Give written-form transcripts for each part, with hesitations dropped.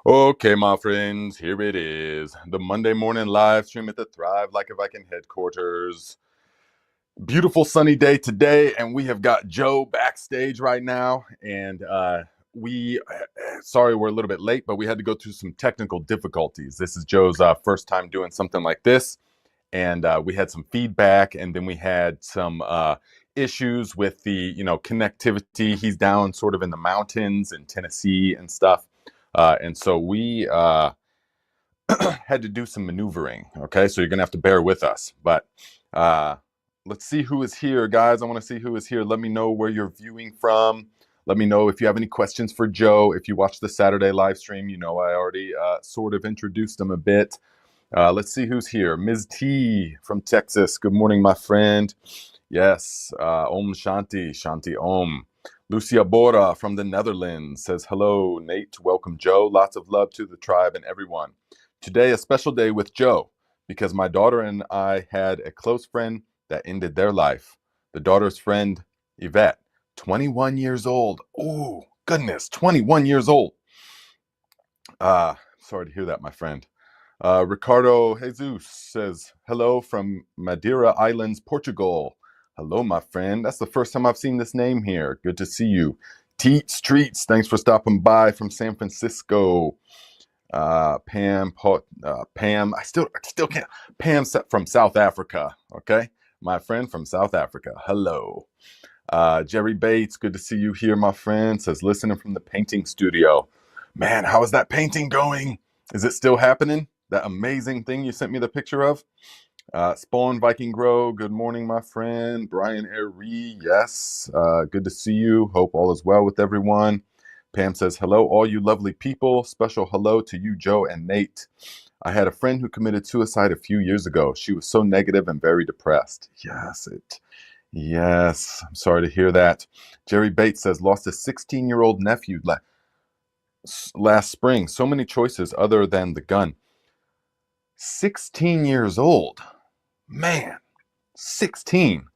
Okay, my friends, here it is. The Monday morning live stream at the Thrive Like a Viking headquarters. Beautiful sunny day today, and we have got Joe backstage right now. And sorry we're a little bit late, but we had to go through some technical difficulties. This is Joe's first time doing something like this. And we had some feedback, and then we had some issues with the connectivity. He's down sort of in the mountains in Tennessee and stuff. And so we had to do some maneuvering. Okay, so you're gonna have to bear with us. But let's see who is here, guys. I want to see who is here. Let me know where you're viewing from. Let me know if you have any questions for Joe. If you watch the Saturday live stream, I already sort of introduced him a bit. Let's see who's here. Ms. T from Texas. Good morning, my friend. Yes. Om Shanti. Shanti Om. Lucia Bora from the Netherlands says, hello, Nate. Welcome, Joe. Lots of love to the tribe and everyone. Today, a special day with Joe because my daughter and I had a close friend that ended their life. The daughter's friend, Yvette, 21 years old. Oh, goodness, 21 years old. Sorry to hear that, my friend. Ricardo Jesus says, hello from Madeira Islands, Portugal. Hello, my friend. That's the first time I've seen this name here. Good to see you. Teat Streets, thanks for stopping by from San Francisco. Pam, I still can't. Pam from South Africa. Okay, my friend from South Africa. Hello. Jerry Bates, good to see you here, my friend. Says, listening from the painting studio. Man, how is that painting going? Is it still happening? That amazing thing you sent me the picture of? Spawn Viking Grow, good morning, my friend. Brian Airy, yes. Good to see you. Hope all is well with everyone. Pam says, hello, all you lovely people. Special hello to you, Joe and Nate. I had a friend who committed suicide a few years ago. She was so negative and very depressed. Yes, I'm sorry to hear that. Jerry Bates says, lost a 16-year-old nephew last spring. So many choices other than the gun. 16 years old. Man, 16.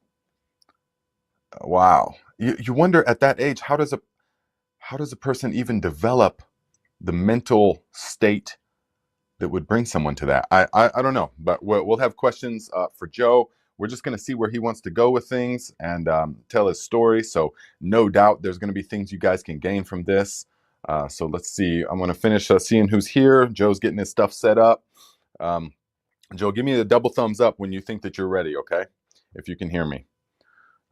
Wow. You wonder at that age, how does a person even develop the mental state that would bring someone to that? I don't know, but we'll have questions for Joe. We're just going to see where he wants to go with things and tell his story. So no doubt there's going to be things you guys can gain from this. So let's see. I'm going to finish seeing who's here. Joe's getting his stuff set up. Joe, give me the double thumbs up when you think that you're ready, okay? If you can hear me.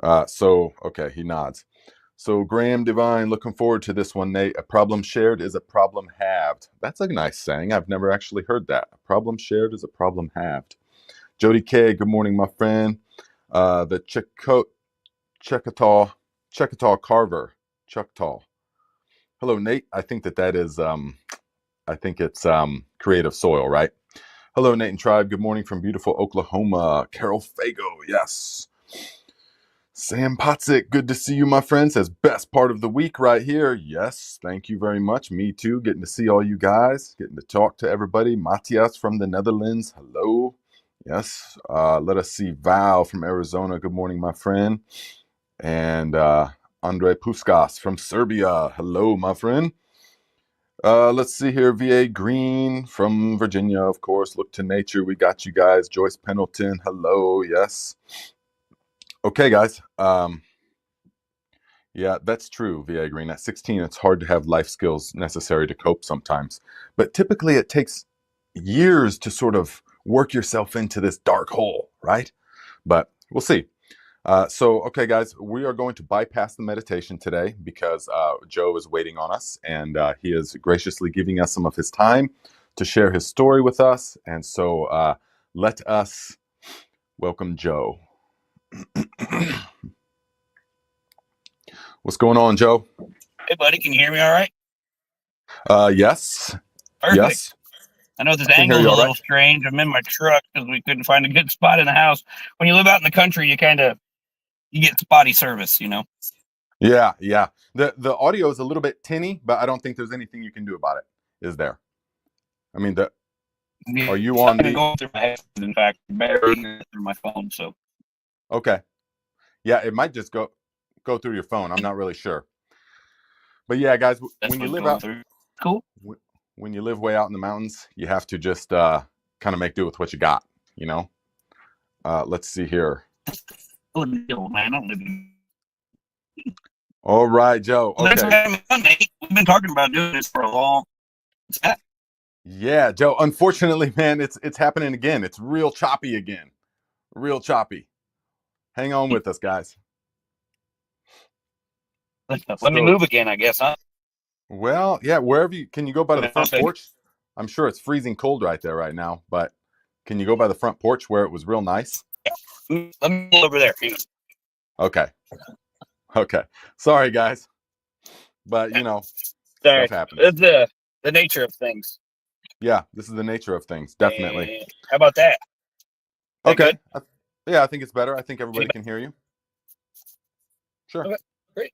Okay, he nods. So Graham Divine, looking forward to this one, Nate. A problem shared is a problem halved. That's a nice saying. I've never actually heard that. A problem shared is a problem halved. Jody K, good morning, my friend. The Checkaw Carver. Choctaw. Hello, Nate. I think that is, I think it's Creative Soil, right? Hello, Nate and Tribe. Good morning from beautiful Oklahoma. Carol Fago, yes. Sam Potzik, good to see you, my friend. Says, best part of the week right here. Yes, thank you very much. Me too. Getting to see all you guys. Getting to talk to everybody. Matthias from the Netherlands. Hello. Yes. Let us see. Val from Arizona. Good morning, my friend. And Andre Puskas from Serbia. Hello, my friend. Let's see here. VA Green from Virginia, of course. Look to Nature. We got you guys. Joyce Pendleton. Hello. Yes. Okay, guys. Yeah, that's true, VA Green. At 16, it's hard to have life skills necessary to cope sometimes. But typically it takes years to sort of work yourself into this dark hole, right? But we'll see. Okay, guys, we are going to bypass the meditation today because Joe is waiting on us, and he is graciously giving us some of his time to share his story with us. And so let us welcome Joe. What's going on, Joe? Hey, buddy, can you hear me all right? Yes. Perfect. Yes. I know this angle is a little strange. I'm in my truck because we couldn't find a good spot in the house. When you live out in the country, you get spotty service, you know? Yeah. The audio is a little bit tinny, but I don't think there's anything you can do about it. Is there? I mean, are you on the... going through my headphones, in fact, barely through my phone, so... Okay. Yeah, it might just go through your phone. I'm not really sure. But yeah, guys, when you live out... Cool. when you live way out in the mountains, you have to just kind of make do with what you got, you know. Let's see here. Man, I don't live in. All right, Joe. Okay. We've been talking about doing this for a long time. Yeah, Joe. Unfortunately, man, it's happening again. It's real choppy again. Real choppy. Hang on with us, guys. Let me So, move again, I guess, huh? well, yeah, wherever you can you go by the front porch? I'm sure it's freezing cold right there right now, but can you go by the front porch where it was real nice? Yeah. Let me go over there. Okay. Okay. Sorry, guys. But, Sorry. stuff happens. It's the nature of things. Yeah, this is the nature of things, definitely. And how about that? Okay. Good? Yeah, I think it's better. I think everybody can hear you. Sure. Okay, great.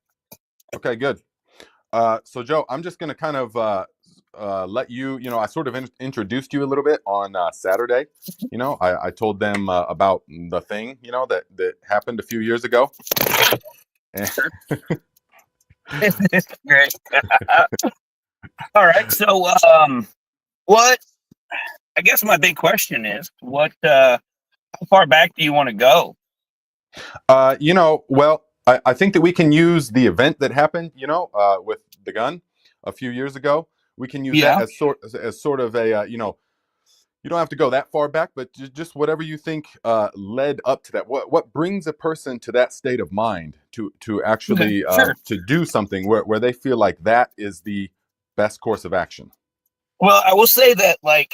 Okay, good. So, Joe, I'm just going to kind of let you, I sort of introduced you a little bit on Saturday. I told them about the thing, that happened a few years ago. Sure. Great. All right. So, what? I guess my big question is, how far back do you want to go? Well, I think that we can use the event that happened, with the gun a few years ago. We can use that as sort of a, you don't have to go that far back, but just whatever you think led up to that. What brings a person to that state of mind to actually Sure. To do something where they feel like that is the best course of action? Well, I will say that, like,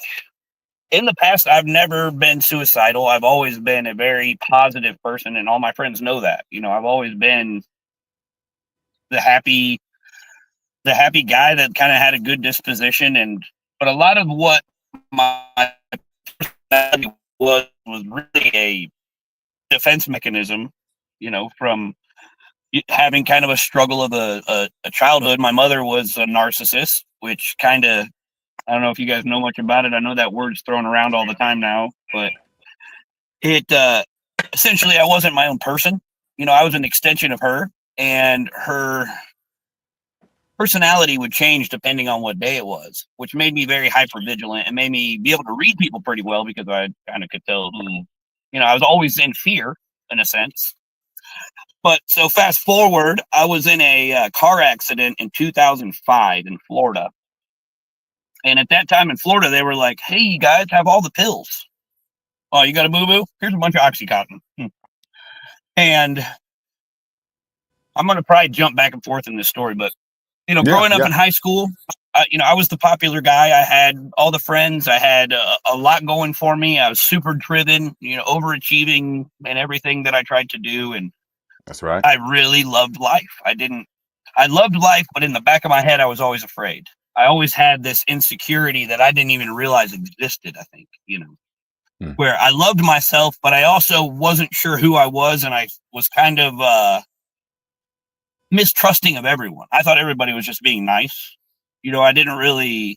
in the past, I've never been suicidal. I've always been a very positive person, and all my friends know that. I've always been the happy guy that kind of had a good disposition, but a lot of what my personality was really a defense mechanism. From having kind of a struggle of a childhood. My mother was a narcissist, which kind of, I don't know if you guys know much about it. I know that word's thrown around all the time now, but it essentially, I wasn't my own person. I was an extension of her, and her personality would change depending on what day it was, which made me very hyper vigilant and made me be able to read people pretty well because I kind of could tell who, I was always in fear in a sense. But so fast forward, I was in a car accident in 2005 in Florida. And at that time in Florida, they were like, hey, you guys have all the pills. Oh, you got a boo-boo? Here's a bunch of Oxycontin. And I'm going to probably jump back and forth in this story, but, growing up in high school, I was the popular guy. I had all the friends. I had a lot going for me. I was super driven, overachieving in everything that I tried to do. And That's right. I really loved life. I loved life, but in the back of my head, I was always afraid. I always had this insecurity that I didn't even realize existed, I think, where I loved myself, but I also wasn't sure who I was. And I was kind of mistrusting of everyone. I thought everybody was just being nice. I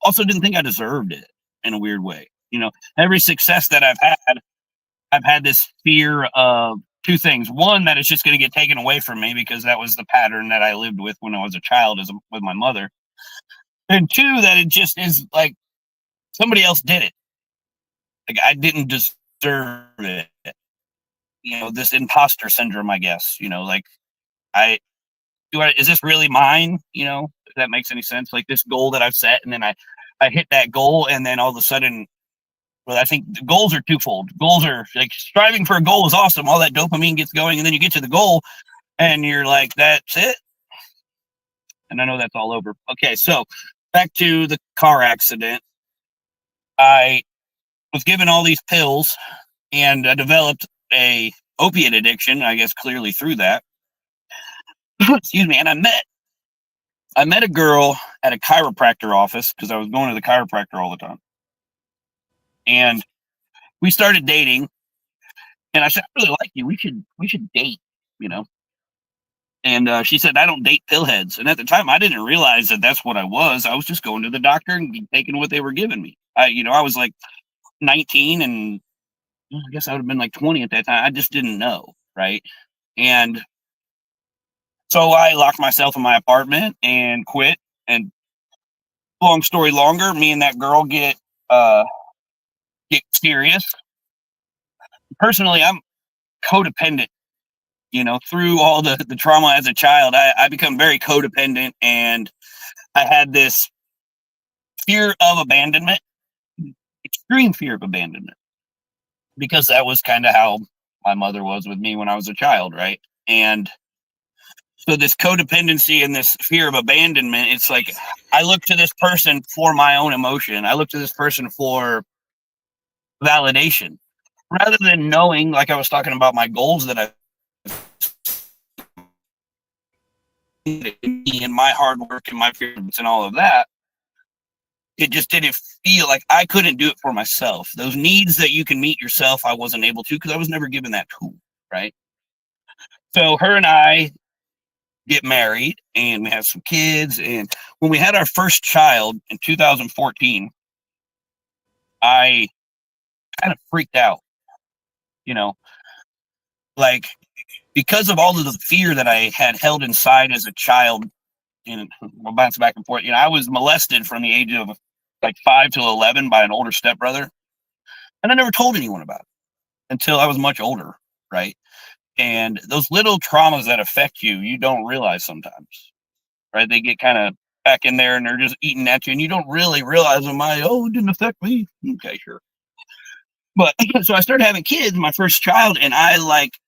also didn't think I deserved it in a weird way. Every success that I've had this fear of two things. One, that it's just going to get taken away from me because that was the pattern that I lived with when I was a child with my mother. And two, that it just is like somebody else did it. Like I didn't deserve it. This imposter syndrome, I guess. Like is this really mine? If that makes any sense. Like this goal that I've set, and then I hit that goal, and then all of a sudden, well, I think the goals are twofold. Goals are like striving for a goal is awesome. All that dopamine gets going, and then you get to the goal, and you're like, that's it. And I know that's all over. Okay, so back to the car accident. I was given all these pills, and I developed a opiate addiction. I guess clearly through that. Excuse me. And I met a girl at a chiropractor office because I was going to the chiropractor all the time, and we started dating. And I said, I really like you. We should date. And she said, I don't date pillheads. And at the time, I didn't realize that that's what I was. I was just going to the doctor and taking what they were giving me. I was like 19, and I guess I would have been like 20 at that time. I just didn't know, right? And so I locked myself in my apartment and quit and long story longer, me and that girl get serious. Personally, I'm codependent. Through all the trauma as a child, I become very codependent, and I had this fear of abandonment, extreme fear of abandonment, because that was kind of how my mother was with me when I was a child, right? And so this codependency and this fear of abandonment, it's like I look to this person for my own emotion. I look to this person for validation rather than knowing, like I was talking about, my goals that I and my hard work and my fears and all of that. It just didn't feel like I couldn't do it for myself. Those needs that you can meet yourself, I wasn't able to because I was never given that tool, right? So her and I get married and we have some kids. And when we had our first child in 2014, I kind of freaked out, you know, like because of all of the fear that I had held inside as a child. And we'll bounce back and forth. I was molested from the age of like 5 to 11 by an older stepbrother. And I never told anyone about it until I was much older, right? And those little traumas that affect you, you don't realize sometimes, right? They get kind of back in there and they're just eating at you, and you don't really realize them. It didn't affect me. Okay, sure. But so I started having kids, my first child, and I like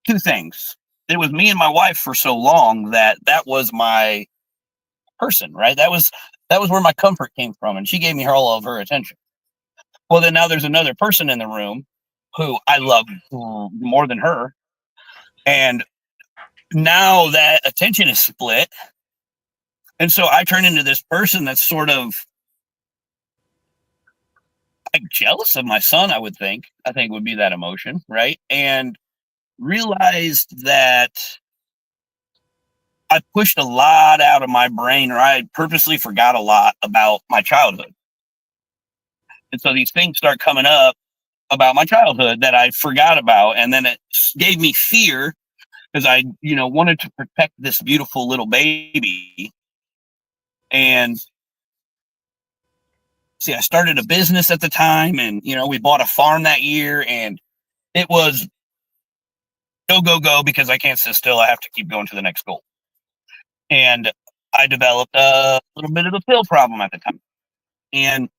two things. It was me and my wife for so long that was my person, right? That was where my comfort came from, and she gave me all of her attention. Well, then now there's another person in the room who I love more than her, and now that attention is split, and so I turn into this person that's sort of like jealous of my son. I think would be that emotion, right? And realized that I pushed a lot out of my brain, or I purposely forgot a lot about my childhood. And so these things start coming up about my childhood that I forgot about. And then it gave me fear because I, wanted to protect this beautiful little baby. And see, I started a business at the time, and, we bought a farm that year, and it was go, go, go, because I can't sit still. I have to keep going to the next goal. And I developed a little bit of a pill problem at the time. And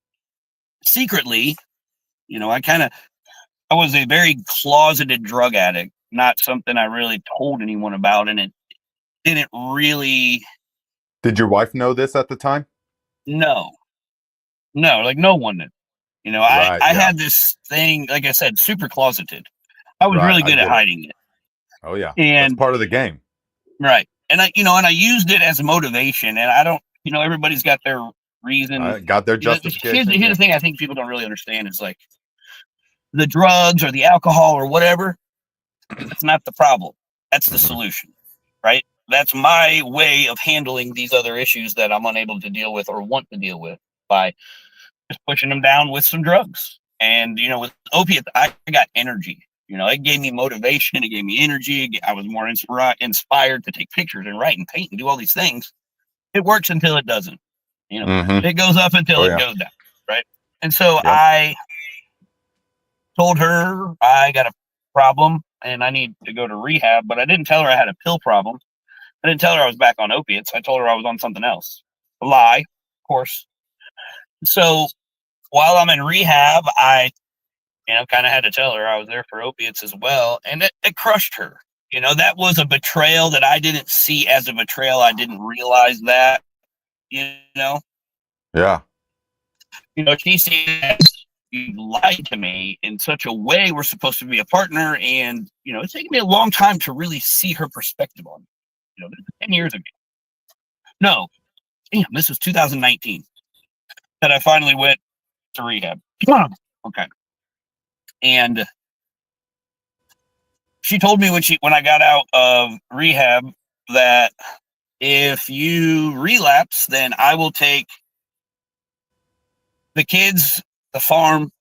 secretly, I was a very closeted drug addict, not something I really told anyone about. And it didn't really. Did your wife know this at the time? No, like no one did. Right, I yeah. had this thing, like I said, super closeted. I was Right, really I good at get it. hiding it. Oh yeah, that's And part of the game. right. And I used it as motivation. And I don't, everybody's got their reason. I got their Here's justification. the thing I think people don't really understand is like the drugs or the alcohol or whatever. That's not the problem. That's the solution, right? That's my way of handling these other issues that I'm unable to deal with or want to deal with by just pushing them down with some drugs. And, with opiates, I got energy. It gave me motivation. It gave me energy. I was more inspired to take pictures and write and paint and do all these things. It works until it doesn't. Mm-hmm. It goes up until Oh it yeah. goes down, right? And so Yep. I told her I got a problem and I need to go to rehab, but I didn't tell her I had a pill problem. I didn't tell her I was back on opiates. I told her I was on something else. A lie, of course. So while I'm in rehab, I, kind of had to tell her I was there for opiates as well. And it crushed her. That was a betrayal that I didn't see as a betrayal. I didn't realize that, you know. Yeah. She said, you lied to me in such a way. We're supposed to be a partner. And, it's taken me a long time to really see her perspective on it. 10 years ago. No, damn, this was 2019 that I finally went to rehab. Okay. And she told me when I got out of rehab that if you relapse, then I will take the kids, the farm,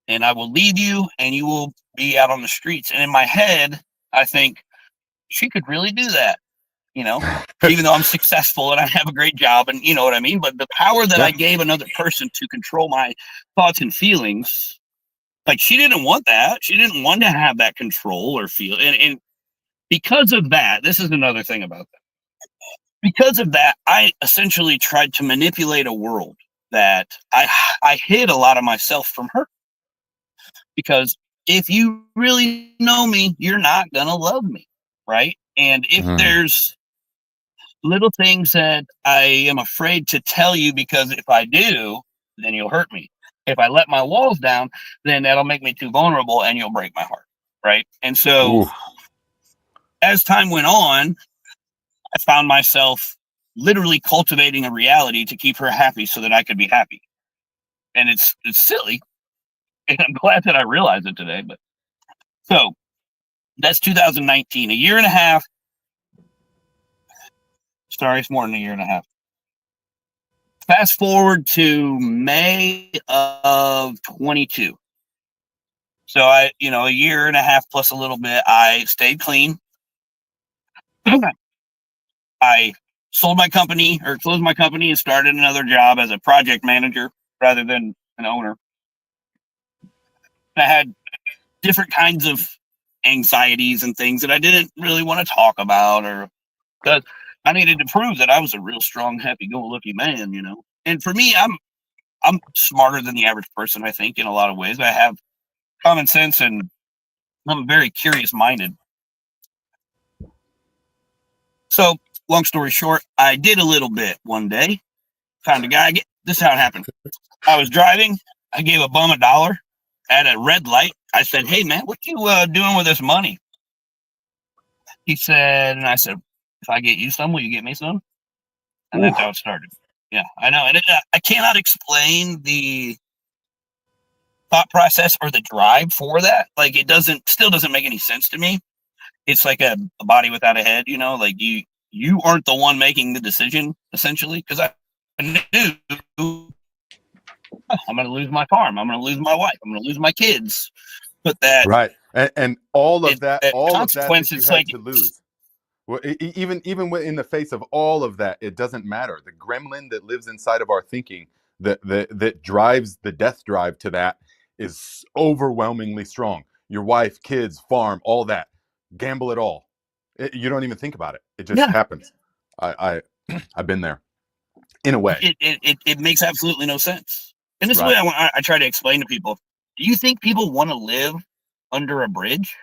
and I will leave you and you will be out on the streets. And in my head, I think she could really do that. even though I'm successful and I have a great job and you know what I mean. But the power that I gave another person to control my thoughts and feelings, like she didn't want that. She didn't want to have that control or feel. And because of that, this is another thing about that. Because of that, I essentially tried to manipulate a world that I hid a lot of myself from her. Because if you really know me, you're not going to love me, right? And if there's little things that I am afraid to tell you, because if I do, then you'll hurt me. If I let my walls down, then that'll make me too vulnerable and you'll break my heart, right? And so as time went on, I found myself literally cultivating a reality to keep her happy so that I could be happy. And it's silly. And I'm glad that I realized it today. But so that's 2019, a year and a half. Sorry, it's more than a year and a half. Fast forward to May of 22. So a year and a half plus a little bit, I stayed clean. I sold my company or closed my company and started another job as a project manager rather than an owner. I had different kinds of anxieties and things that I didn't really want to talk about, or because I needed to prove that I was a real strong, happy-go-lucky man, And for me, I'm smarter than the average person, I think, in a lot of ways. I have common sense and I'm very curious-minded. So, long story short, I did a little bit one day. Found a guy. This is how it happened. I was driving. I gave a bum $1 at a red light. I said, "Hey, man, what you doing with this money?" He said, and I said, "If I get you some, will you get me some?" And that's how it started. Yeah, I know. And I cannot explain the thought process or the drive for that. Like, it still doesn't make any sense to me. It's like a body without a head, like you aren't the one making the decision, essentially, because I knew I'm going to lose my farm. I'm going to lose my wife. I'm going to lose my kids. But that right, and all of that you had like to lose. Well, even in the face of all of that, it doesn't matter. The gremlin that lives inside of our thinking, that drives the death drive to that, is overwhelmingly strong. Your wife, kids, farm, all that. Gamble it all. You don't even think about it. It just happens. I've been there, in a way. It makes absolutely no sense. And this is what I try to explain to people. Do you think people want to live under a bridge?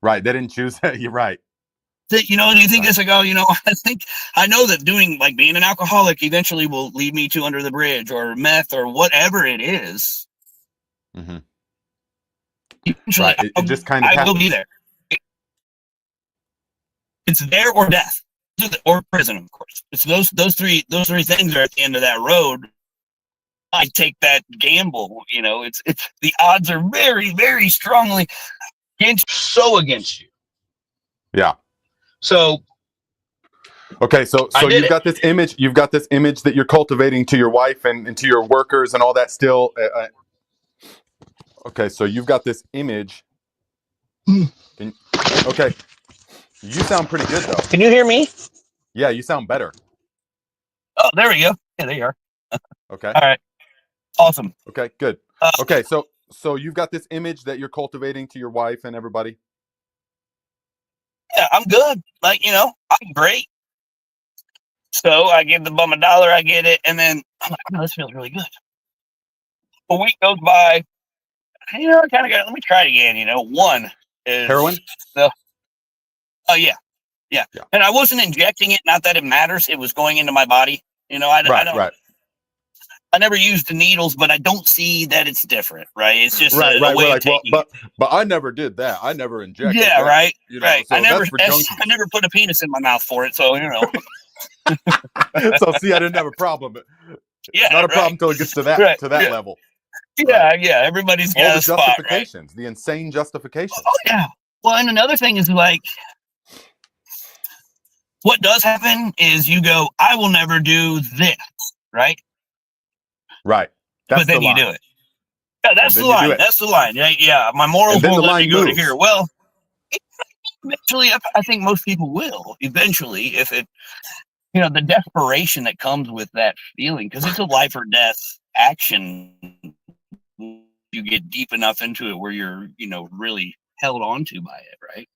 Right. They didn't choose that. You're right. Do you think it's like, I know that being an alcoholic eventually will lead me to under the bridge or meth or whatever it is. Mm-hmm. Eventually, right. It just kind of I will be there. It's there or death, or prison, of course. It's those three things are at the end of that road. I take that gamble. It's the odds are very, very strongly against you. Yeah. So okay, so you've got this image. You've got this image that you're cultivating to your wife and to your workers and all that. Still, okay. So you've got this image. Okay, you sound pretty good though. Can you hear me? Yeah, you sound better. Oh, there we go. Yeah, there you are. Okay. All right. Awesome. Okay, good. Okay, so you've got this image that you're cultivating to your wife and everybody. Yeah, I'm good. I'm great. So I give the bum $1, I get it, and then I'm like, "Oh, this feels really good." A week goes by. I kind of got. Let me try it again. One is heroin. Oh yeah. And I wasn't injecting it. Not that it matters. It was going into my body. Right. I never used the needles, but I don't see that it's different, right? It's just a way of taking it. But I never did that. I never injected. Yeah, that, right. Right. So I never put a penis in my mouth for it, so So see, I didn't have a problem. Yeah, not a problem until it gets to that level. Yeah, yeah. Everybody's got a spot, justifications, the insane justifications. Oh yeah. Well, and another thing is what does happen is you go, "I will never do this," right? Right. But then you do it. Yeah, that's the line. That's the line. Yeah. My morals won't let me go to here. Well, Actually, I think most people will eventually, if it, you know, the desperation that comes with that feeling, because it's a life or death action. You get deep enough into it where you're, you know, really held on to by it, right?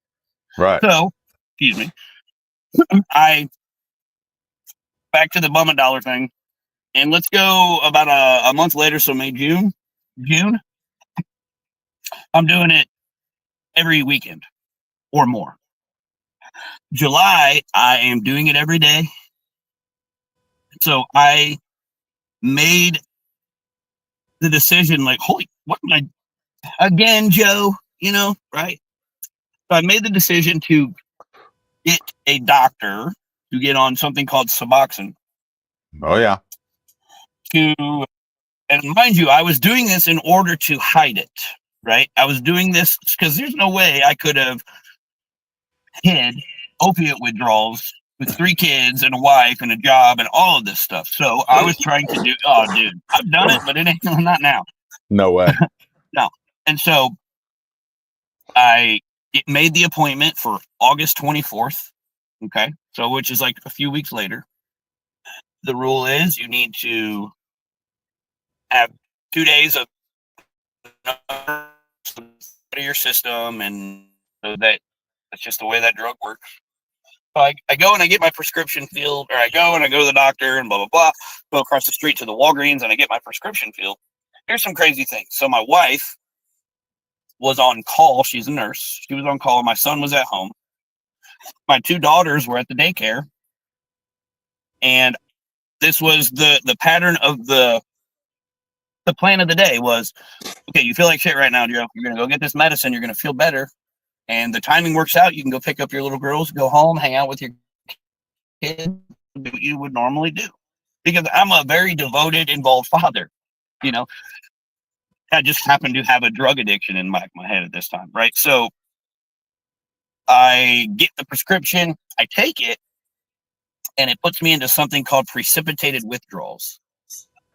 Right. So, excuse me, I back to the bum a dollar thing, and let's go about a month later, so May, June. I'm doing it every weekend or more. July, I am doing it every day. So I made the decision, like, holy, what am I again, Joe? You know, right? So I made the decision to get a doctor to get on something called Suboxone. Oh yeah. To and mind you, I was doing this in order to hide it. Right? I was doing this because there's no way I could have hid opiate withdrawals with 3 kids and a wife and a job and all of this stuff. So I was trying to do. Oh, dude, I've done it, but it ain't not now. No way. No, and so I made the appointment for August 24th. Okay. So, which is like a few weeks later. The rule is you need to have 2 days of your system, and so that's just the way that drug works. So I go and I get my prescription filled, or I go and I go to the doctor and blah, blah, blah, go across the street to the Walgreens and I get my prescription filled. Here's some crazy things. So my wife was on call. She's a nurse. She was on call. My son was at home. My 2 daughters were at the daycare. And this was the pattern of the plan of the day was, okay, you feel like shit right now, Joe. You're going to go get this medicine. You're going to feel better. And the timing works out. You can go pick up your little girls, go home, hang out with your kids, do what you would normally do. Because I'm a very devoted, involved father. You know, I just happen to have a drug addiction in my head at this time, right? So I get the prescription, I take it, and it puts me into something called precipitated withdrawals,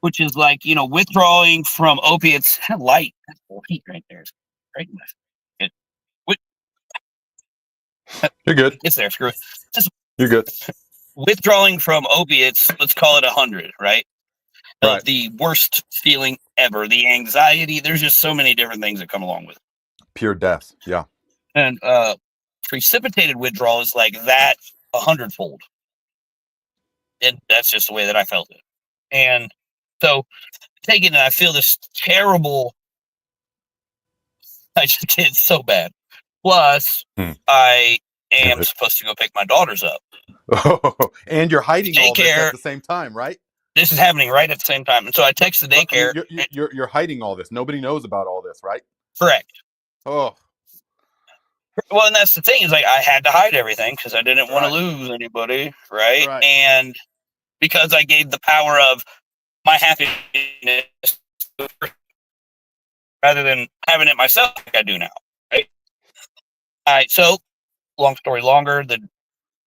which is like, you know, withdrawing from opiates. Light, that's light right there. Right, it, You're good. it's there. Screw it. Just You're good. withdrawing from opiates. Let's call it 100, right? Right. The worst feeling ever, the anxiety. There's just so many different things that come along with it. Pure death. Yeah. And precipitated withdrawal is like that 100-fold. And that's just the way that I felt it. And so taking it, I feel this terrible. I just get so bad. Plus, I am supposed to go pick my daughters up. Oh, and you're hiding all this Daycare. at the same time, right? This is happening right at the same time. And so I text the daycare. You're hiding all this. Nobody knows about all this, right? Correct. Oh. Well, and that's the thing is like I had to hide everything because I didn't want to lose anybody, right? And because I gave the power of my happiness rather than having it myself like I do now, right? All right, so long story longer, the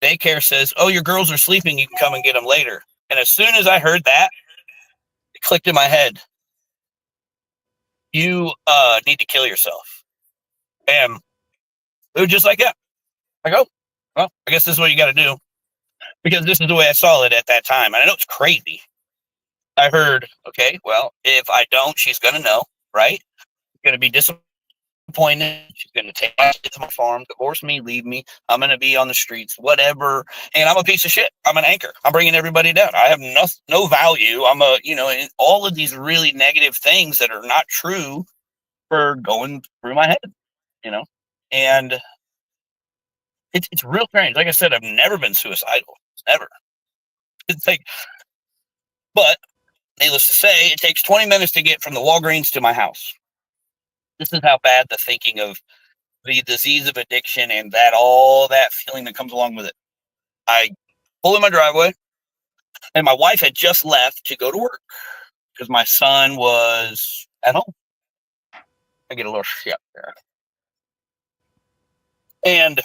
daycare says, oh, your girls are sleeping, you can come and get them later. And as soon as I heard that, it clicked in my head. You need to kill yourself. And it was just like that. I go, well, I guess this is what you got to do. Because this is the way I saw it at that time. And I know it's crazy. I heard, okay, well, if I don't, she's going to know, right? Going to be disappointed. She's going to take my kids to my farm, divorce me, leave me. I'm going to be on the streets, whatever. And I'm a piece of shit. I'm an anchor. I'm bringing everybody down. I have no value. I'm a, you know, and all of these really negative things that are not true for going through my head, you know? And it's real strange. Like I said, I've never been suicidal. Never. It's like, but needless to say, it takes 20 minutes to get from the Walgreens to my house. This is how bad the thinking of the disease of addiction and that all that feeling that comes along with it. I pull in my driveway, and my wife had just left to go to work because my son was at home. I get a little shit there. And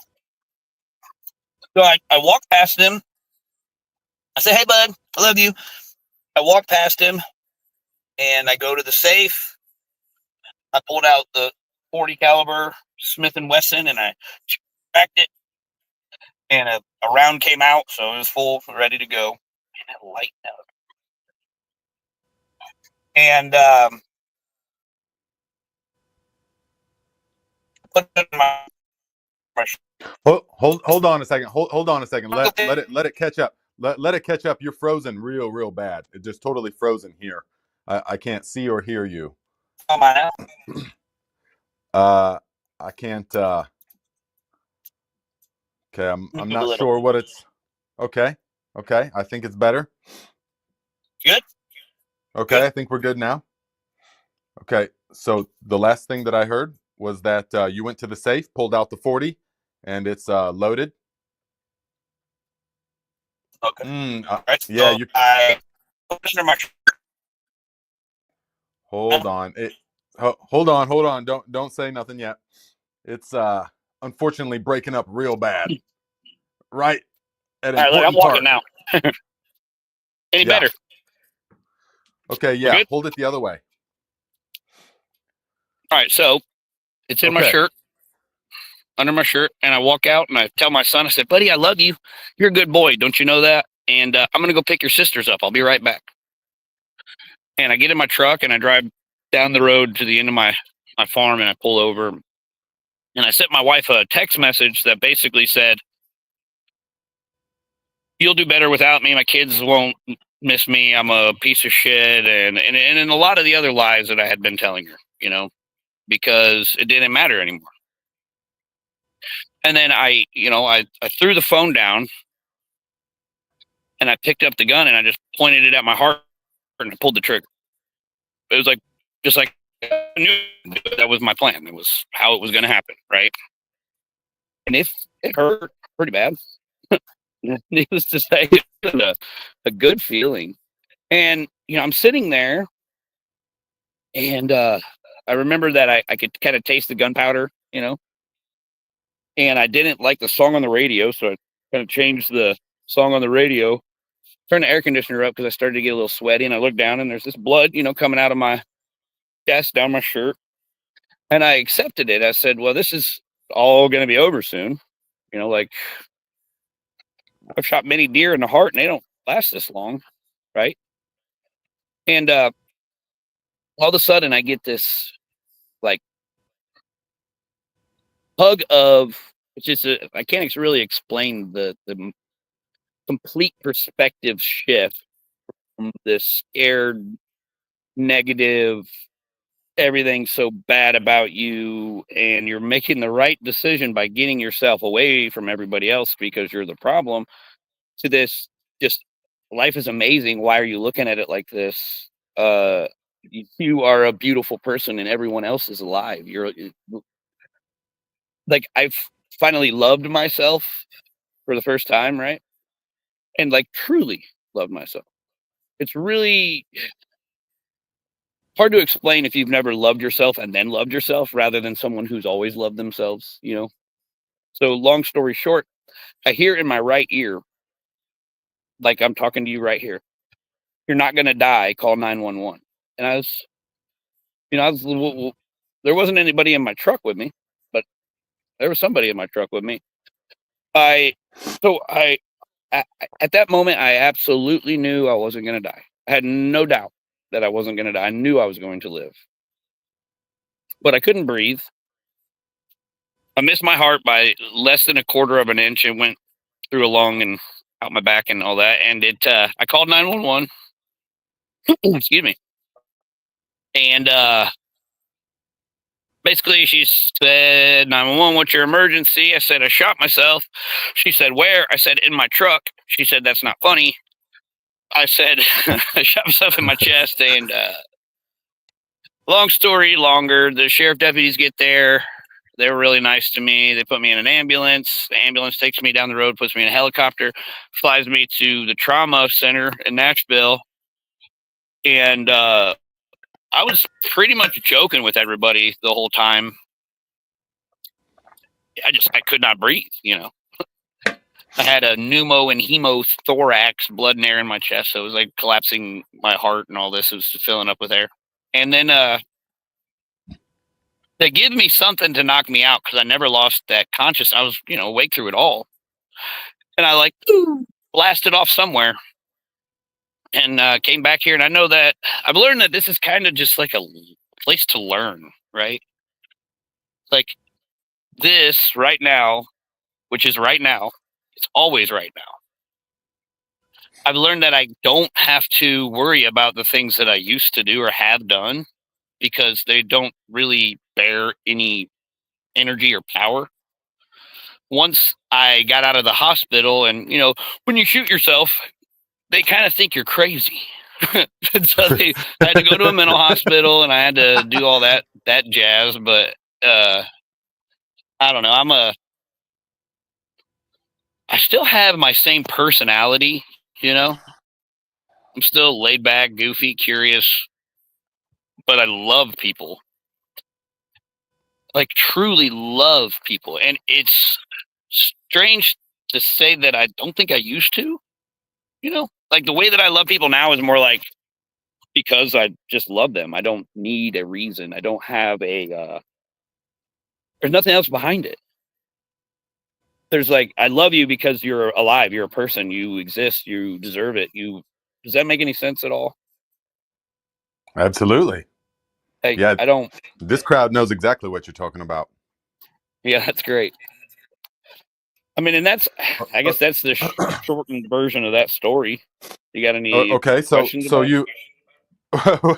so I walk past him. I say, hey, bud, I love you. I walk past him, and I go to the safe. I pulled out the 40 caliber Smith & Wesson, and I cracked it, and a round came out, so it was full, ready to go. And it lightened up. And put it in my Hold on a second. Hold on a second. Let it catch up. Let it catch up. You're frozen real bad. It just totally frozen here. I can't see or hear you. on my now. I can't. Okay, I'm Move a not little. sure what it's. Okay, I think it's better. Good. Okay, Good. I think we're good now. Okay, so the last thing that I heard was that you went to the safe, pulled out the 40, and it's loaded. Okay. All right. Yeah, So you. I put it under my shirt. Hold on. Hold on. Don't say nothing yet. It's unfortunately breaking up real bad. Right at All right, look, I'm important walking part. now. Any Yeah. better? Okay, We're yeah. good? Hold it the other way. All right, so it's in my Okay. shirt, under my shirt, and I walk out and I tell my son, I said, buddy, I love you. You're a good boy. Don't you know that? And I'm going to go pick your sisters up. I'll be right back. And I get in my truck and I drive down the road to the end of my farm and I pull over. And I sent my wife a text message that basically said, you'll do better without me. My kids won't miss me. I'm a piece of shit. And a lot of the other lies that I had been telling her, because it didn't matter anymore. And then I threw the phone down and I picked up the gun and I just pointed it at my heart and I pulled the trigger. It was like, just like I knew that was my plan. It was how it was going to happen. Right. And if it hurt pretty bad, needless to say, it was a good feeling. And, I'm sitting there and I remember that I could kind of taste the gunpowder, and I didn't like the song on the radio. So I kind of changed the song on the radio, turned the air conditioner up because I started to get a little sweaty. And I looked down and there's this blood, coming out of my chest, down my shirt. And I accepted it. I said, well, this is all going to be over soon. Like I've shot many deer in the heart and they don't last this long. Right. And all of a sudden I get this like hug of, it's just, I can't really explain the complete perspective shift from this scared, negative, everything's so bad about you and you're making the right decision by getting yourself away from everybody else because you're the problem, to this just life is amazing. Why are you looking at it like this? You are a beautiful person and everyone else is alive. You're like, I've finally loved myself for the first time, right? And like truly loved myself. It's really hard to explain if you've never loved yourself and then loved yourself rather than someone who's always loved themselves. So long story short, I hear in my right ear, like I'm talking to you right here, you're not going to die, call 911. And there wasn't anybody in my truck with me, but there was somebody in my truck with me. I, so I, at that moment, I absolutely knew I wasn't going to die. I had no doubt that I wasn't going to die. I knew I was going to live, but I couldn't breathe. I missed my heart by less than a quarter of an inch. It went through a lung and out my back and all that. And I called 911. Excuse me. And basically she said, 911, what's your emergency? I said, I shot myself. She said, where? I said, in my truck. She said, that's not funny. I said, I shot myself in my chest. And long story longer, the sheriff deputies get there. They were really nice to me. They put me in an ambulance. The ambulance takes me down the road, puts me in a helicopter, flies me to the trauma center in Nashville. And I was pretty much joking with everybody the whole time. I could not breathe. I had a pneumo and hemothorax, blood and air in my chest. So it was like collapsing my heart and all this. It was just filling up with air. And then they give me something to knock me out because I never lost that consciousness. I was, awake through it all. And I like blasted off somewhere and came back here. And I know that I've learned that this is kind of just like a place to learn, right? Like this right now, which is right now, it's always right now. I've learned that I don't have to worry about the things that I used to do or have done because they don't really bear any energy or power. Once I got out of the hospital, and when you shoot yourself, they kind of think you're crazy. And so I had to go to a mental hospital, and I had to do all that jazz. But I don't know. I still have my same personality. I'm still laid back, goofy, curious, but I love people. Like truly love people, and it's strange to say that I don't think I used to. Like the way that I love people now is more like because I just love them. I don't need a reason. I don't have there's nothing else behind it. There's like, I love you because you're alive. You're a person. You exist. You deserve it. Does that make any sense at all? Absolutely. Hey, Yeah, I don't. this crowd knows exactly what you're talking about. Yeah, that's great. I mean, and I guess that's the shortened version of that story. You got any Okay, so questions so about you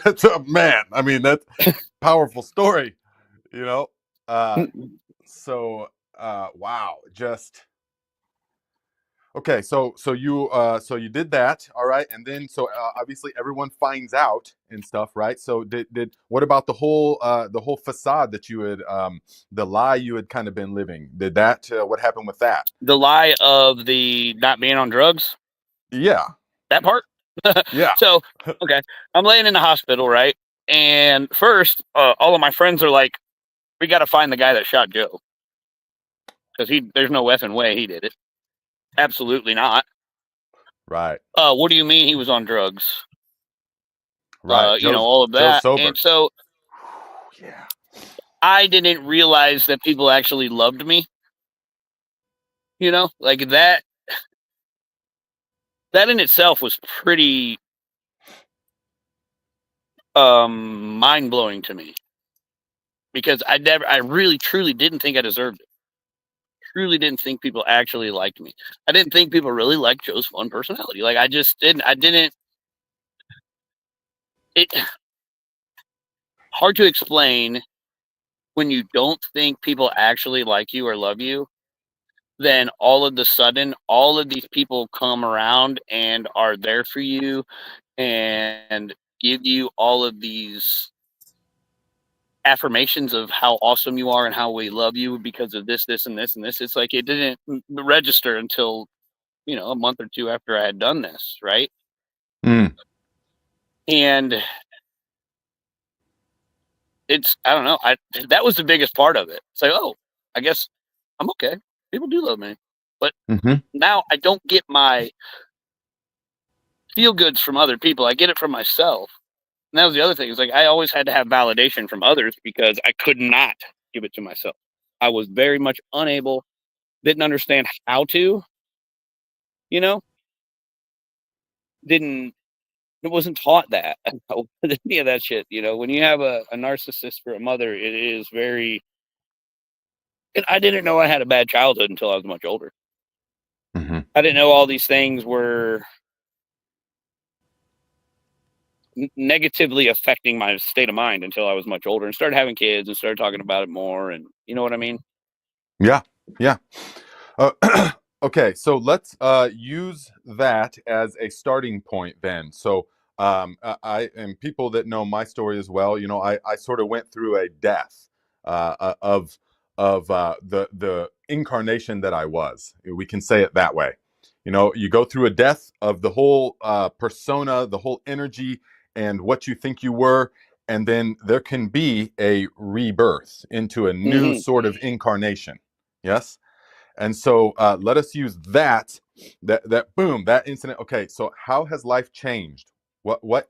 what's up, man? I mean, that's powerful story, you know. Uh it? so wow, just okay, so you did that, all right, and then obviously everyone finds out and stuff, right? So did what about the whole facade that you had the lie you had kind of been living? Did that what happened with that? The lie of the not being on drugs, Yeah, that part. yeah, So, okay, I'm laying in the hospital, right? And first, all of my friends are like, "We got to find the guy that shot Joe because there's no effing way he did it. Absolutely not. right, What do you mean he was on drugs? right. All of Joe's that." And sober. so Yeah. I didn't realize that people actually loved me. Like that. That in itself was pretty mind blowing to me because I really truly didn't think I deserved it. Truly didn't think people actually liked me. I didn't think people really liked Joe's fun personality. Like I just didn't. I didn't. It hard to explain when you don't think people actually like you or love you. Then all of the sudden, all of these people come around and are there for you and give you all of these affirmations of how awesome you are and how we love you because of this, this, and this, and this. It's like it didn't register until a month or two after I had done this, right? Mm. And I don't know, that was the biggest part of it. It's like, oh, I guess I'm okay. People do love me, but Hmm. now I don't get my feel goods from other people. I get it from myself. And that was the other thing. It's like I always had to have validation from others because I could not give it to myself. I was very much unable, didn't understand how to, you know, didn't it wasn't taught that. Any of that shit. When you have a narcissist for a mother, it is very and I didn't know I had a bad childhood until I was much older. Hmm. I didn't know all these things were negatively affecting my state of mind until I was much older and started having kids and started talking about it more. And you know what I mean? Yeah, yeah. Okay, so let's use that as a starting point then. So, and people that know my story as well, I sort of went through a death of the incarnation that I was. We can say it that way. You go through a death of the whole persona, the whole energy, and what you think you were, and then there can be a rebirth into a new Mm-hmm. sort of incarnation. Yes. And so let us use that boom, that incident. Okay, so how has life changed? What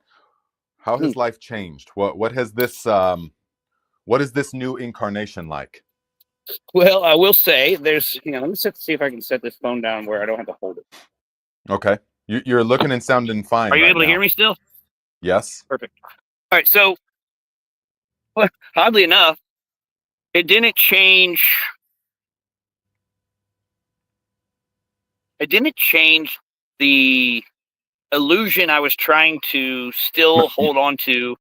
how has life changed? What has this what is this new incarnation like? Well, I will say there's, let me see if I can set this phone down where I don't have to hold it. Okay. You're looking and sounding fine Are you right able to hear now. me still? Yes. Perfect. All right. So, well, oddly enough, it didn't change. It didn't change the illusion I was trying to still hold on to.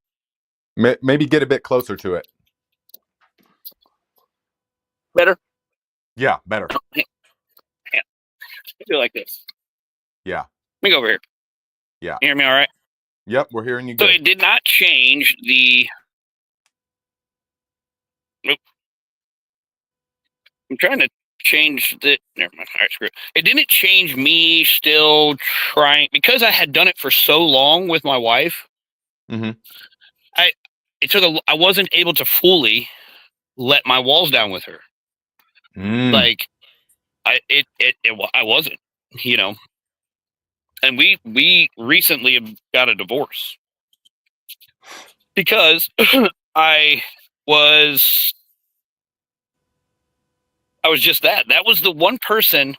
Maybe get a bit closer to it. Better? Yeah, better. I feel like this. Yeah. Let me go over here. Yeah. You hear me all right? Yep, we're hearing you So good. it did not change the. Nope. I'm trying to change the. Never mind. All right, screw it. It didn't change me still trying because I had done it for so long with my wife. Mm-hmm. I wasn't able to fully let my walls down with her. Mm. Like I wasn't, you know. And we recently got a divorce because I was I was just that. That was the one person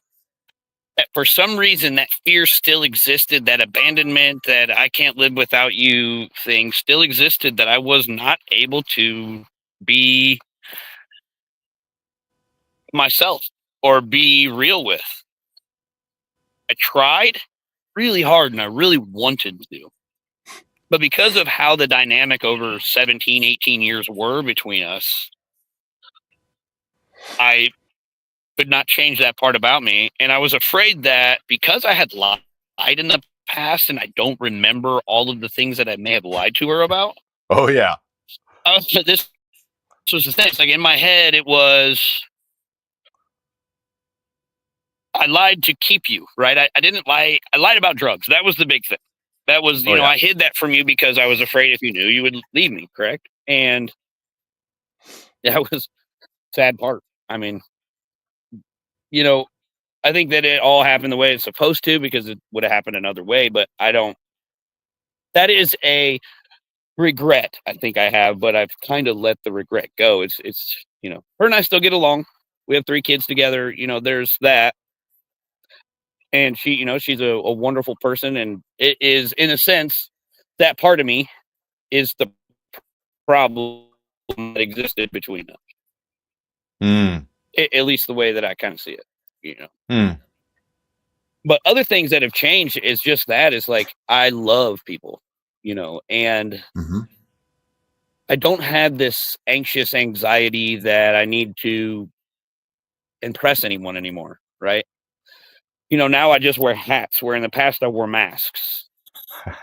that for some reason that fear still existed, that abandonment, that I can't live without you thing still existed, that I was not able to be myself or be real with. I tried really hard and I really wanted to. But because of how the dynamic over 17, 18 years were between us, I could not change that part about me. And I was afraid that because I had lied in the past and I don't remember all of the things that I may have lied to her about, Oh yeah. this was the thing. It's like in my head, it was, I lied to keep you, right? I didn't lie. I lied about drugs. That was the big thing. That was, Oh yeah. I hid that from you because I was afraid if you knew, you would leave me, correct? And that was sad part. I mean, you know, I think that it all happened the way it's supposed to because it would have happened another way, but I don't. That is a regret I think I have, but I've kind of let the regret go. It's her and I still get along. We have 3 kids together. There's that, and she's a wonderful person, and it is in a sense that part of me is the problem that existed between us. Mm. At least the way that I kind of see it. Mm. But other things that have changed is just that is like I love people, and Mm-hmm. I don't have this anxious anxiety that I need to impress anyone anymore, right? Now I just wear hats, where in the past I wore masks.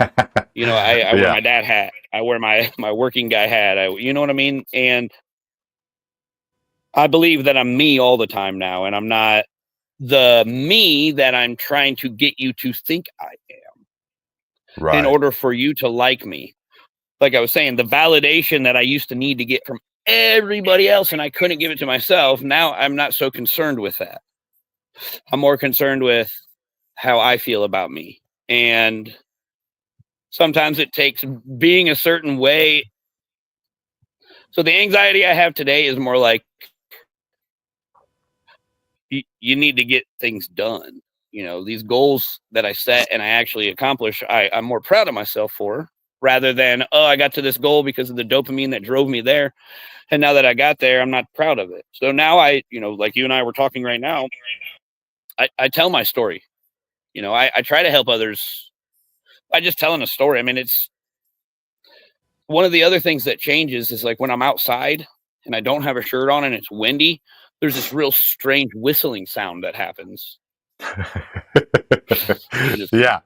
I wear Yeah. my dad hat. I wear my working guy hat. You know what I mean? And I believe that I'm me all the time now, and I'm not the me that I'm trying to get you to think I am in Right. order for you to like me. Like I was saying, the validation that I used to need to get from everybody else and I couldn't give it to myself. Now I'm not so concerned with that. I'm more concerned with how I feel about me. And sometimes it takes being a certain way. So the anxiety I have today is more like you need to get things done. These goals that I set and I actually accomplish, I'm more proud of myself for rather than, oh, I got to this goal because of the dopamine that drove me there. And now that I got there, I'm not proud of it. So now like you and I were talking right now, I tell my story. I try to help others by just telling a story. I mean, it's one of the other things that changes is like when I'm outside and I don't have a shirt on and it's windy, there's this real strange whistling sound that happens. Just, Yeah.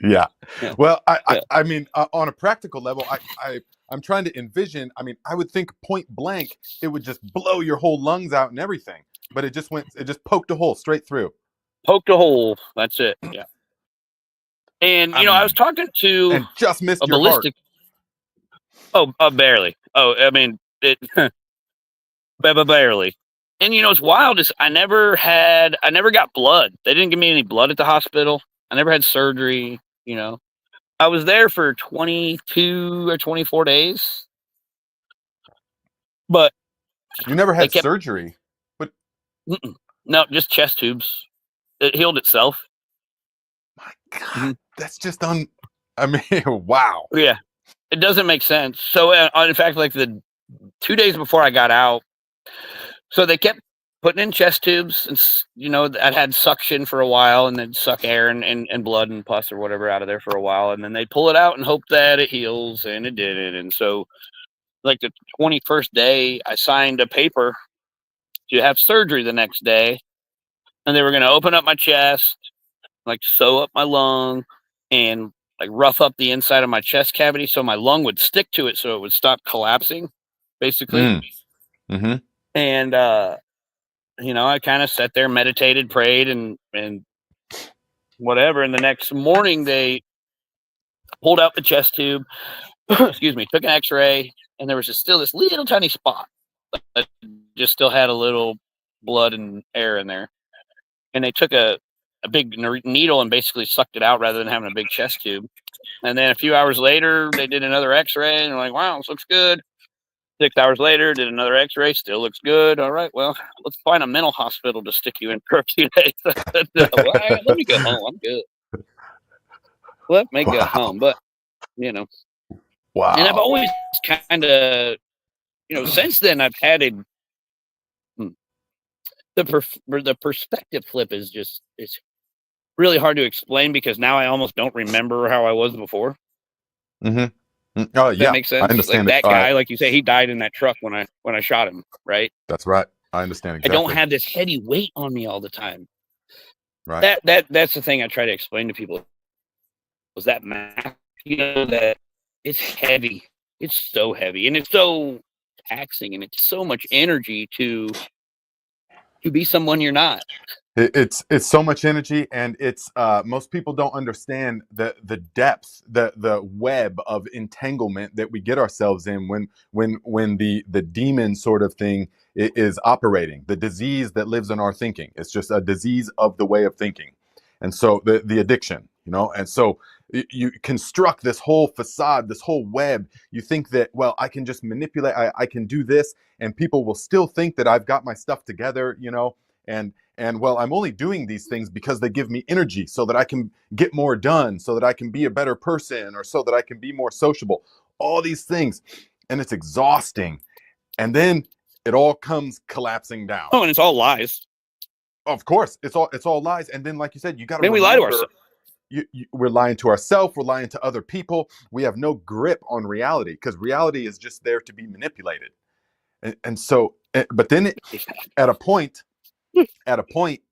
Yeah. yeah, Well, I, I, yeah. I mean, on a practical level, I'm trying to envision. I mean, I would think point blank, it would just blow your whole lungs out and everything. But it just poked a hole straight through. Poked a hole. That's it. Yeah. And, I I was mean, talking to and just missed a your heart. ballistic. Oh, barely. Oh, I mean, it barely. And it's wild is I never got blood. They didn't give me any blood at the hospital. I never had surgery. I was there for 22 or 24 days, but You never they had kept surgery. No, just chest tubes. It healed itself. My God, Mhm. that's just I mean, wow. Yeah, it doesn't make sense. So, in fact, like the 2 days before I got out, so they kept putting in chest tubes, and I'd had suction for a while, and they'd suck air and blood and pus or whatever out of there for a while, and then they'd pull it out and hope that it heals, and it didn't. And so, like the 21st day, I signed a paper to have surgery the next day, and they were going to open up my chest, like sew up my lung, and like rough up the inside of my chest cavity so my lung would stick to it so it would stop collapsing, basically. Mm-hmm. And I kind of sat there, meditated, prayed, and whatever. And the next morning, they pulled out the chest tube, excuse me, took an X-ray, and there was still this little tiny spot that just still had a little blood and air in there. And they took a big needle and basically sucked it out rather than having a big chest tube. And then a few hours later, they did another X-ray, and they're like, "Wow, this looks good." 6 hours later, did another X-ray, still looks good. All right, well, let's find a mental hospital to stick you in for a few days. Well, let me go home. I'm good. Let me go Wow. home. But you know, and I've Wow. always kind of, since then I've had hmm, the perspective flip is just it's really hard to explain because now I almost don't remember how I was before. Mm-hmm. Oh That yeah, makes I sense. Like understand it. that guy, like you say, he died in that truck when I shot him. Right. That's right. I understand I don't exactly. have this heady weight on me all the time. Right. That's the thing I try to explain to people was that math, that it's heavy. It's so heavy and it's so taxing and it's so much energy to be someone you're not. It's so much energy, and it's most people don't understand the depth, the web of entanglement that we get ourselves in when the demon sort of thing is operating. The disease that lives in our thinking. It's just a disease of the way of thinking, and so the addiction, and so you construct this whole facade, this whole web. You think that, well, I can just manipulate, I can do this, and people will still think that I've got my stuff together, and well, I'm only doing these things because they give me energy so that I can get more done, so that I can be a better person, or so that I can be more sociable. All these things. And it's exhausting. And then it all comes collapsing down. Oh, and it's all lies. Of course, it's all lies. And then, like you said, you got to Then we lie to remember ourselves. we're lying to ourselves, we're lying to other people. We have no grip on reality because reality is just there to be manipulated. And so, but then at a point,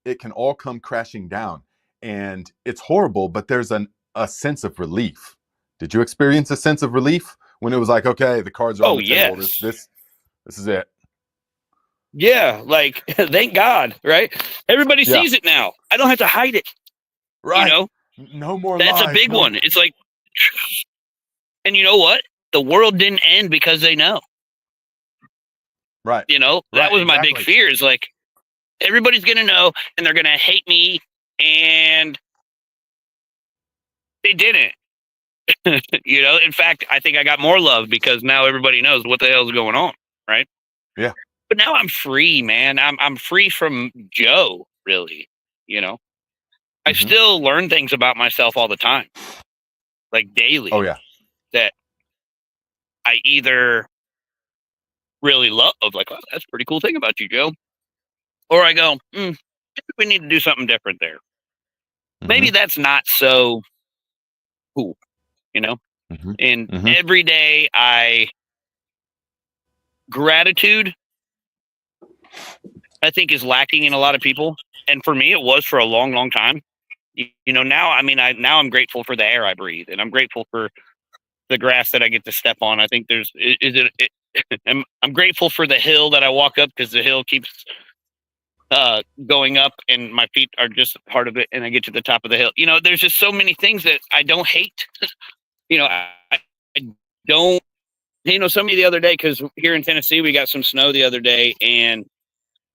it can all come crashing down, and it's horrible, but there's a sense of relief. Did you experience a sense of relief when it was like, okay, the cards are on Oh the table, this yes. this this is it? Yeah, like thank God, right? Everybody Yeah. sees it now. I don't have to hide it, you Right. know? No more That's a lies. big No. one. It's like, and you know what? The world didn't end because they know. Right. That Right, was my big exactly. fear is like everybody's going to know and they're going to hate me. And they didn't. In fact, I think I got more love because now everybody knows what the hell's going on. Right. Yeah. But now I'm free, man. I'm free from Joe, really. You know, I Hmm. still learn things about myself all the time, like Oh daily, yeah. that I either really love, like, oh, that's a pretty cool thing about you, Joe. Or I go, we need to do something different there. Hmm. Maybe that's not so cool, you know? Hmm. And Hmm. every day gratitude, I think, is lacking in a lot of people. And for me, it was for a long, long time. Now, I mean, now I'm grateful for the air I breathe and I'm grateful for the grass that I get to step on. I think I'm grateful for the hill that I walk up because the hill keeps going up and my feet are just part of it and I get to the top of the hill. There's just so many things that I don't hate. I don't, somebody the other day, because here in Tennessee, we got some snow the other day. And,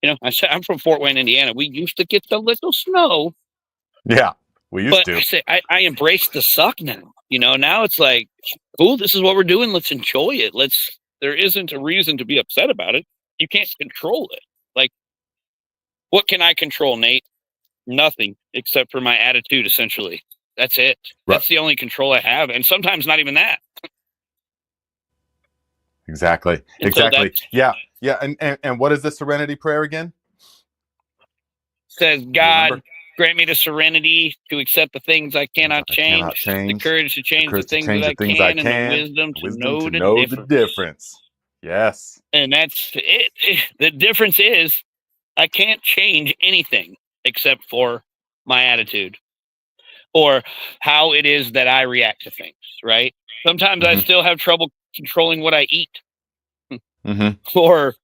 I'm from Fort Wayne, Indiana. We used to get the little snow, Yeah. We used but I to. say, I embrace the suck now. Now it's like, cool, this is what we're doing. Let's enjoy it. There isn't a reason to be upset about it. You can't control it. Like, What can I control, Nate? Nothing except for my attitude, essentially. That's it. Right. That's the only control I have. And sometimes not even that. Exactly. And Exactly. Yeah. Yeah. And what is the serenity prayer again? Says, Do you God, remember? grant me the serenity to accept the things I Things cannot I cannot change, the change, courage to the change the courage to things that change the I things I can, and the can, wisdom the to wisdom know to the know the difference. difference. Yes. And that's it. The difference is I can't change anything except for my attitude or how it is that I react to things, right? Sometimes I Mm-hmm. still have trouble controlling what I eat Mm-hmm. or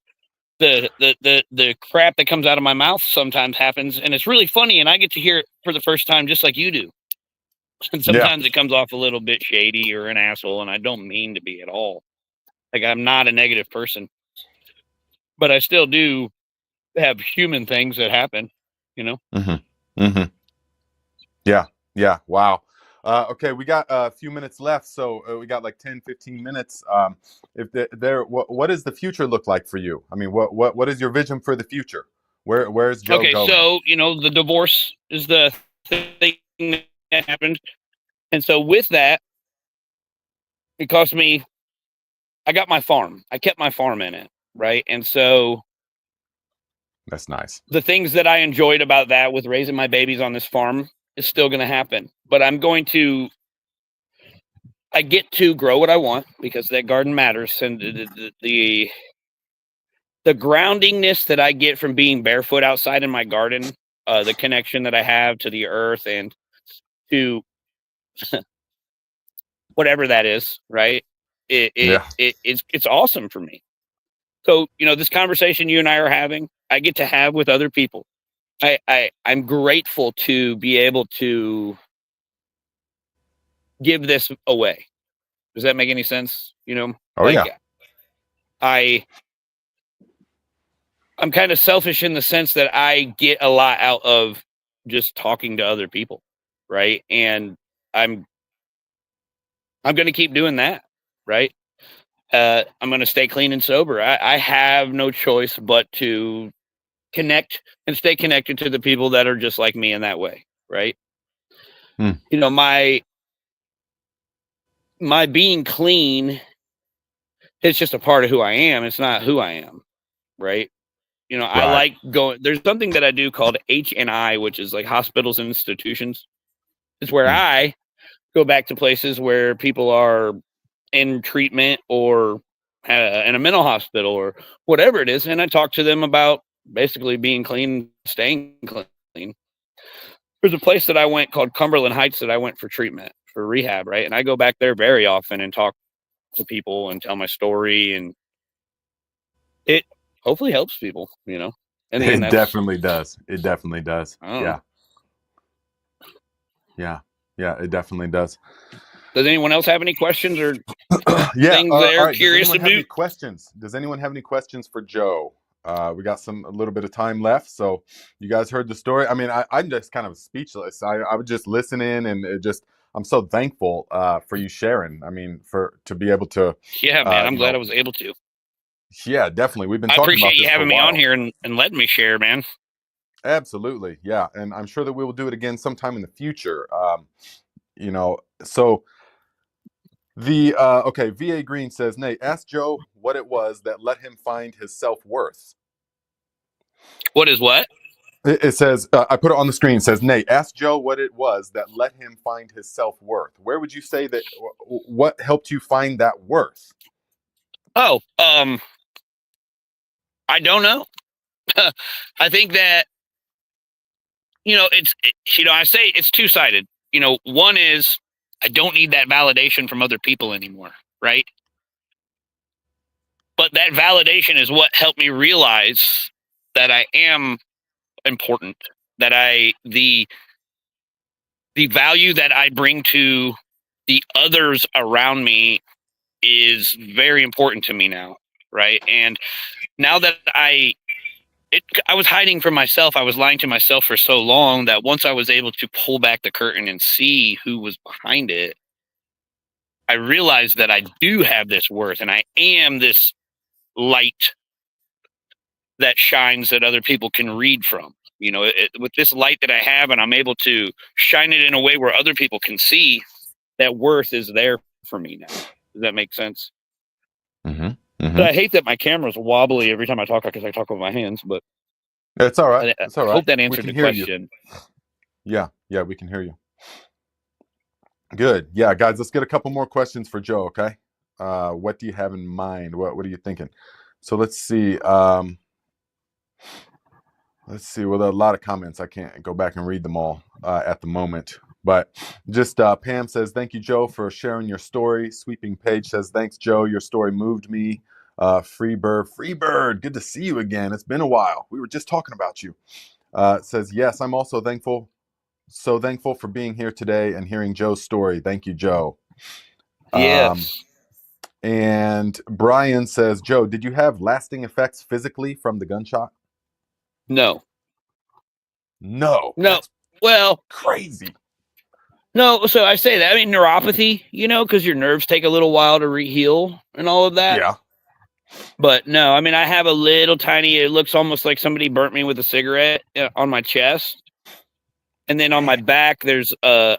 the crap that comes out of my mouth sometimes happens, and it's really funny, and I get to hear it for the first time just like you do. And Yeah. sometimes it comes off a little bit shady or an asshole, and I don't mean to be at all. Like, I'm not a negative person, but I still do have human things that happen, you know? Mm-hmm. Mm-hmm. Yeah. Yeah. Wow. Okay, we got a few minutes left, so we got like 10, 15 minutes. If what does the future look like for you? I mean, what is your vision for the future? Where's Joe Okay, going? so, the divorce is the thing that happened. And so with that, it cost me, I got my farm. I kept my farm in it, right? And so That's nice. the things that I enjoyed about that with raising my babies on this farm is still going to happen. But I get to grow what I want because that garden matters. And the groundingness that I get from being barefoot outside in my garden, the connection that I have to the earth and to whatever that is, right? Yeah. It's awesome for me. So, this conversation you and I are having, I get to have with other people. I'm grateful to be able to give this away. Does that make any sense? Oh Like yeah. I I'm kind of selfish in the sense that I get a lot out of just talking to other people, right? And I'm I'm going to keep doing that, right? I'm going to stay clean and sober. I have no choice but to connect and stay connected to the people that are just like me in that way, right? Hmm. My being clean is just a part of who I am. It's not who I am, right? I Right. like going. There's something that I do called HNI, which is like hospitals and institutions. It's where Hmm. I go back to places where people are in treatment or in a mental hospital or whatever it is, and I talk to them about basically being clean, staying clean. There's a place that I went called Cumberland Heights that I went for treatment, for rehab, right? And I go back there very often and talk to people and tell my story, and it hopefully helps people. In the end, It that's definitely does. It definitely does. I don't know. Yeah. Yeah. Yeah. It definitely does. Does anyone else have any questions or Yeah. things All they're right. Does curious anyone to have do? any questions? Does anyone have any questions for Joe? We got a little bit of time left, so you guys heard the story. I mean, I'm just kind of speechless. I was just listening, and I'm so thankful for you sharing. I mean, to be able to, Yeah, man, I'm you glad I know, was able to. yeah, definitely. We've been I talking appreciate about you this for a having me on while. here and letting me share, man. Absolutely, yeah, and I'm sure that we will do it again sometime in the future. So the okay, VA Green says, Nate, ask Joe what it was that let him find his self-worth. What is what? It says, I put it on the screen. It says, Nate, ask Joe what it was that let him find his self-worth. Where would you say that, what helped you find that worth? Oh, I don't know. I think that I say it's two sided. One is I don't need that validation from other people anymore, right? But that validation is what helped me realize that I am important. That the value that I bring to the others around me is very important to me now, right? And now that I was hiding from myself. I was lying to myself for so long that once I was able to pull back the curtain and see who was behind it, I realized that I do have this worth and I am this light that shines that other people can read from. with this light that I have, and I'm able to shine it in a way where other people can see that worth is there for me now. Does that make sense? Mm-hmm. But Mm-hmm. I hate that my camera's wobbly every time I talk because I talk with my hands. But It's all right. I It's all right. hope that We answered can the hear you. question. Yeah, we can hear you. Good. Yeah, guys, let's get a couple more questions for Joe, okay? What do you have in mind? What are you thinking? So let's see. Well, there are a lot of comments. I can't go back and read them all at the moment. But just Pam says, thank you, Joe, for sharing your story. Sweeping Page says, thanks, Joe. Your story moved me. Freebird, good to see you again. It's been a while. We were just talking about you. Says, yes, I'm also thankful. So thankful for being here today and hearing Joe's story. Thank you, Joe. Yes. And Brian says, Joe, did you have lasting effects physically from the gunshot? No. That's Well, crazy. no. So I say that. I mean, neuropathy, because your nerves take a little while to heal and all of that. Yeah. But no, I mean, I have a little tiny, it looks almost like somebody burnt me with a cigarette on my chest. And then on my back, there's a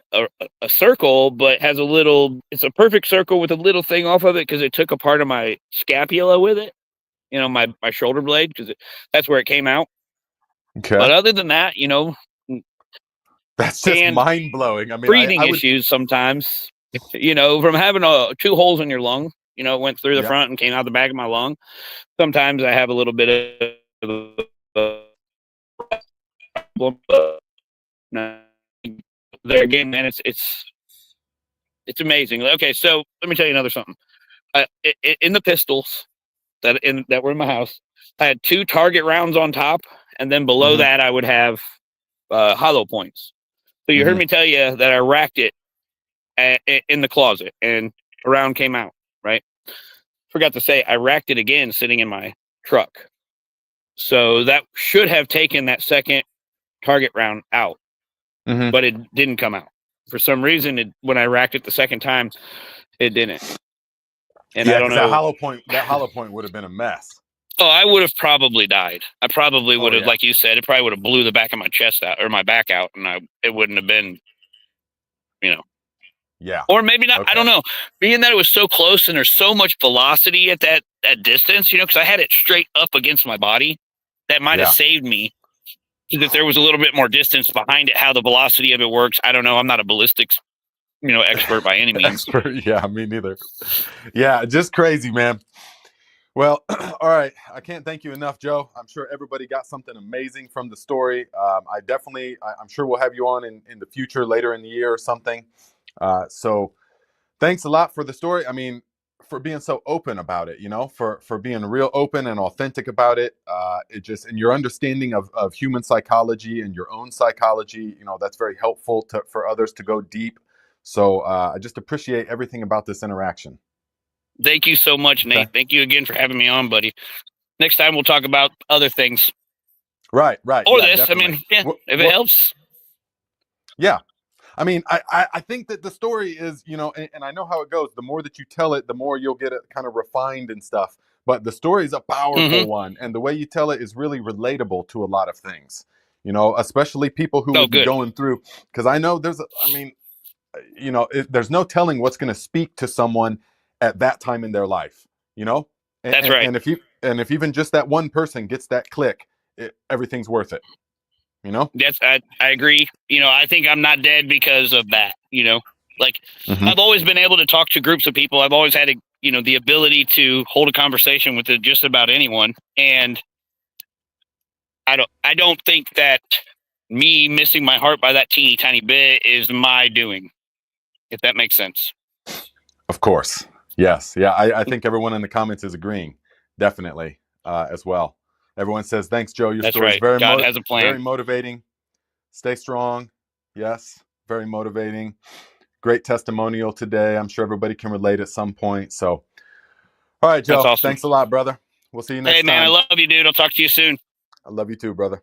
circle, but has it's a perfect circle with a little thing off of it because it took a part of my scapula with it, my shoulder blade, because that's where it came out. Okay. But other than that, that's just mind blowing. I mean, breathing I would... issues sometimes, from having 2 holes in your lung, it went through the front and came out the back of my lung. Sometimes I have a little bit of there again, man, it's amazing. Okay, so let me tell you another something. In the pistols that were in my house, I had 2 target rounds on top, and then below that I would have hollow points. So you heard me tell you that I racked it in the closet, and a round came out. Right? Forgot to say I racked it again sitting in my truck. So that should have taken that second target round out, but it didn't come out. For some reason, when I racked it the second time, it didn't. And I don't know. That hollow point would have been a mess. Oh, I would have probably died. I probably would have, like you said, it probably would have blew the back of my chest out or my back out, and it wouldn't have been, Yeah. Or maybe not. Okay. I don't know. Being that it was so close and there's so much velocity at that distance, because I had it straight up against my body, that might have saved me. Because if there was a little bit more distance behind it, how the velocity of it works, I don't know. I'm not a ballistics, expert by any means. Yeah, me neither. Yeah, just crazy, man. Well, all right. I can't thank you enough, Joe. I'm sure everybody got something amazing from the story. I'm sure we'll have you on in the future, later in the year or something. So thanks a lot for the story. I mean, for being so open about it, for being real open and authentic about it. And your understanding of human psychology and your own psychology, that's very helpful for others to go deep. So I just appreciate everything about this interaction. Thank you so much, Nate. Okay. Thank you again for having me on, buddy. Next time we'll talk about other things. Right. Or this. Definitely. I mean, if it helps. Yeah. I mean, I think that the story is, and I know how it goes. The more that you tell it, the more you'll get it kind of refined and stuff. But the story is a powerful one. And the way you tell it is really relatable to a lot of things, especially people who would be going through. Because I know there's no telling what's going to speak to someone at that time in their life, That's right. And if even just that one person gets that click, everything's worth it. Yes, I agree. I think I'm not dead because of that. I've always been able to talk to groups of people. I've always had the ability to hold a conversation with just about anyone. And I don't think that me missing my heart by that teeny tiny bit is my doing, if that makes sense. Of course. Yes. Yeah. I think everyone in the comments is agreeing. Definitely. As well. Everyone says, thanks, Joe. Your story is very, God has a plan. Very motivating. Stay strong. Yes. Very motivating. Great testimonial today. I'm sure everybody can relate at some point. So, all right, Joe. That's awesome. Thanks a lot, brother. We'll see you next time. Hey, man, I love you, dude. I'll talk to you soon. I love you too, brother.